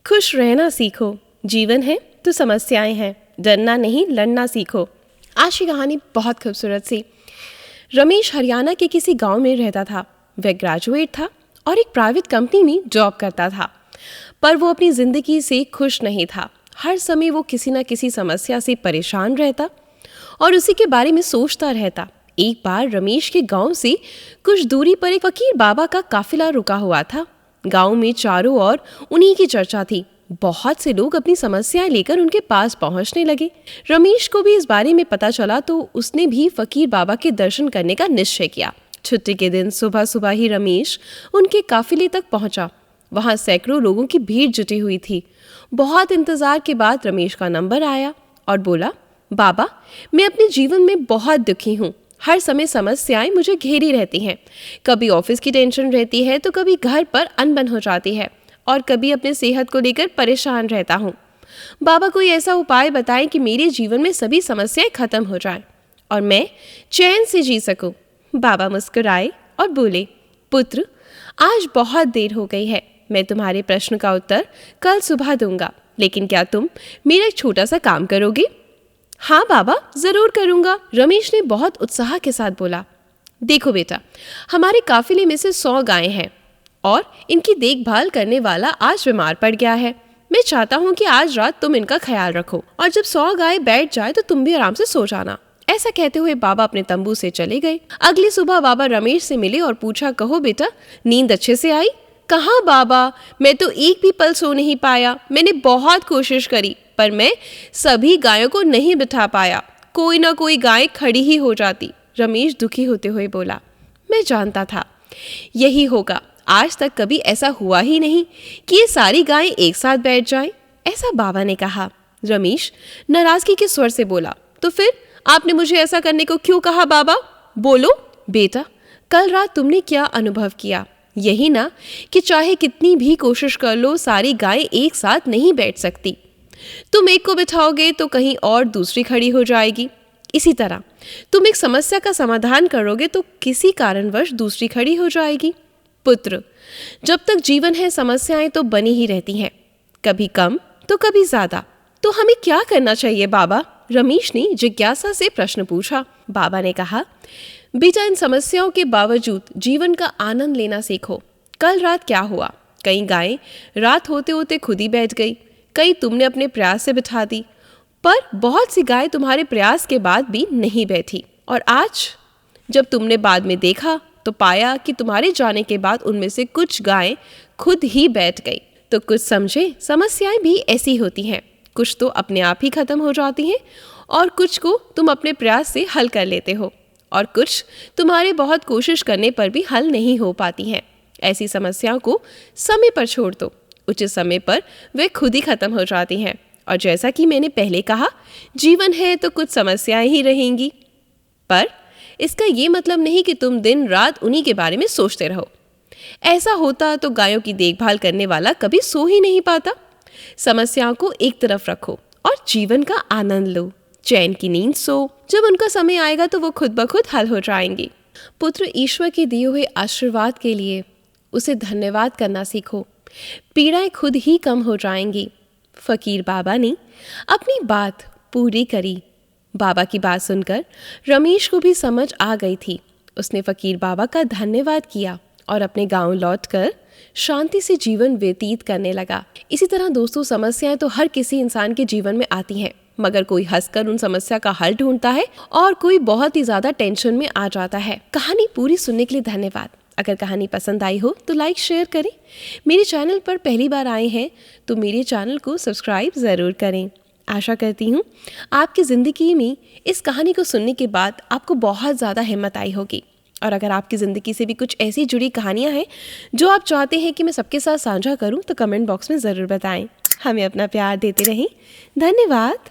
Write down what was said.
खुश रहना सीखो, जीवन है तो समस्याएं हैं, डरना नहीं लड़ना सीखो। आज की कहानी बहुत खूबसूरत सी। रमेश हरियाणा के किसी गांव में रहता था। वह ग्रेजुएट था और एक प्राइवेट कंपनी में जॉब करता था, पर वो अपनी जिंदगी से खुश नहीं था। हर समय वो किसी न किसी समस्या से परेशान रहता और उसी के बारे में सोचता रहता। एक बार रमेश के गांव से कुछ दूरी पर एक फकीर बाबा का काफिला रुका हुआ था। गांव में चारों ओर उन्हीं की चर्चा थी। बहुत से लोग अपनी समस्याएं लेकर उनके पास पहुंचने लगे। रमेश को भी इस बारे में पता चला तो उसने भी फकीर बाबा के दर्शन करने का निश्चय किया। छुट्टी के दिन सुबह सुबह ही रमेश उनके काफिले तक पहुंचा। वहां सैकड़ों लोगों की भीड़ जुटी हुई थी। बहुत इंतजार के बाद रमेश का नंबर आया और बोला, बाबा, मैं अपने जीवन में बहुत दुखी हूँ। हर समय समस्याएं मुझे घेरी रहती हैं। कभी ऑफिस की टेंशन रहती है तो कभी घर पर अनबन हो जाती है और कभी अपने सेहत को लेकर परेशान रहता हूँ। बाबा, कोई ऐसा उपाय बताएं कि मेरे जीवन में सभी समस्याएं खत्म हो जाएं और मैं चैन से जी सकूं। बाबा मुस्कुराए और बोले, पुत्र, आज बहुत देर हो गई है। मैं तुम्हारे प्रश्न का उत्तर कल सुबह दूंगा, लेकिन क्या तुम मेरा एक छोटा सा काम करोगे? हाँ बाबा, जरूर करूंगा, रमेश ने बहुत उत्साह के साथ बोला। देखो बेटा, हमारे काफिले में से 100 गायें हैं और इनकी देखभाल करने वाला आज बीमार पड़ गया है। मैं चाहता हूँ कि आज रात तुम इनका ख्याल रखो और जब 100 गायें बैठ जाए तो तुम भी आराम से सो जाना। ऐसा कहते हुए बाबा अपने तंबू से चले गए। अगली सुबह बाबा रमेश से मिले और पूछा, कहो बेटा, नींद अच्छे से आई? कहाँ बाबा, मैं तो एक भी पल सो नहीं पाया। मैंने बहुत कोशिश करी पर मैं सभी गायों को नहीं बिठा पाया। कोई ना कोई गाय खड़ी ही हो जाती। रमेश दुखी होते हुए बोला, मैं जानता था यही होगा। आज तक कभी ऐसा हुआ ही नहीं कि ये सारी गायें एक साथ बैठ जाएं। ऐसा बाबा ने कहा। रमेश नाराजगी के स्वर से बोला, तो फिर आपने मुझे ऐसा करने को क्यों कहा बाबा? बोलो। बेटा, कल रात तुमने क्या अनुभव किया? यही ना कि चाहे कितनी भी कोशिश कर लो, सारी गायें एक साथ नहीं बैठ सकती। तुम एक को बिठाओगे तो कहीं और दूसरी खड़ी हो जाएगी। इसी तरह तुम एक समस्या का समाधान करोगे तो किसी कारणवश दूसरी खड़ी हो जाएगी। पुत्र, जब तक जीवन है समस्याएं तो बनी ही रहती हैं, कभी कम तो कभी ज्यादा। तो हमें क्या करना चाहिए बाबा? रमेश ने जिज्ञासा से प्रश्न पूछा। बाबा ने कहा, बेटा, इन समस्याओं के बावजूद जीवन का आनंद लेना सीखो। कल रात क्या हुआ? कई गायें रात होते होते खुद ही बैठ गई, कई तुमने अपने प्रयास से बिठा दी, पर बहुत सी गायें तुम्हारे प्रयास के बाद भी नहीं बैठी। और आज जब तुमने बाद में देखा तो पाया कि तुम्हारे जाने के बाद उनमें से कुछ गायें खुद ही बैठ गई। तो कुछ समझे, समस्याएं भी ऐसी होती हैं। कुछ तो अपने आप ही खत्म हो जाती हैं और कुछ को तुम अपने प्रयास से हल कर लेते हो और कुछ तुम्हारे बहुत कोशिश करने पर भी हल नहीं हो पाती हैं। ऐसी समस्याओं को समय पर छोड़ दो। उचित समय पर वे खुद ही खत्म हो जाती हैं। और जैसा कि मैंने पहले कहा, जीवन है तो कुछ समस्याएं ही रहेंगी, पर इसका ये मतलब नहीं कि तुम दिन रात उन्हीं के बारे में सोचते रहो। ऐसा होता तो गायों की देखभाल करने वाला कभी सो ही नहीं पाता। समस्याओं को एक तरफ रखो और जीवन का आनंद लो। चैन की नींद सो, जब उनका समय आएगा तो वो खुद ब खुद हल हो जाएंगी। पुत्र, ईश्वर के दिए हुए आशीर्वाद के लिए उसे धन्यवाद करना सीखो। पीड़ाएं खुद ही कम हो जाएंगी। फकीर बाबा ने अपनी बात पूरी करी। बाबा की बात सुनकर रमेश को भी समझ आ गई थी। उसने फकीर बाबा का धन्यवाद किया और अपने गांव लौटकर शांति से जीवन व्यतीत करने लगा। इसी तरह दोस्तों, समस्याएं तो हर किसी इंसान के जीवन में आती हैं, मगर कोई हंसकर उन समस्या का हल ढूंढता है और कोई बहुत ही ज्यादा टेंशन में आ जाता है। कहानी पूरी सुनने के लिए धन्यवाद। अगर कहानी पसंद आई हो तो लाइक शेयर करें। मेरे चैनल पर पहली बार आए हैं तो मेरे चैनल को सब्सक्राइब ज़रूर करें। आशा करती हूँ आपकी ज़िंदगी में इस कहानी को सुनने के बाद आपको बहुत ज़्यादा हिम्मत आई होगी। और अगर आपकी ज़िंदगी से भी कुछ ऐसी जुड़ी कहानियाँ हैं जो आप चाहते हैं कि मैं सबके साथ साझा करूँ तो कमेंट बॉक्स में ज़रूर बताएं। हमें अपना प्यार देते रहें। धन्यवाद।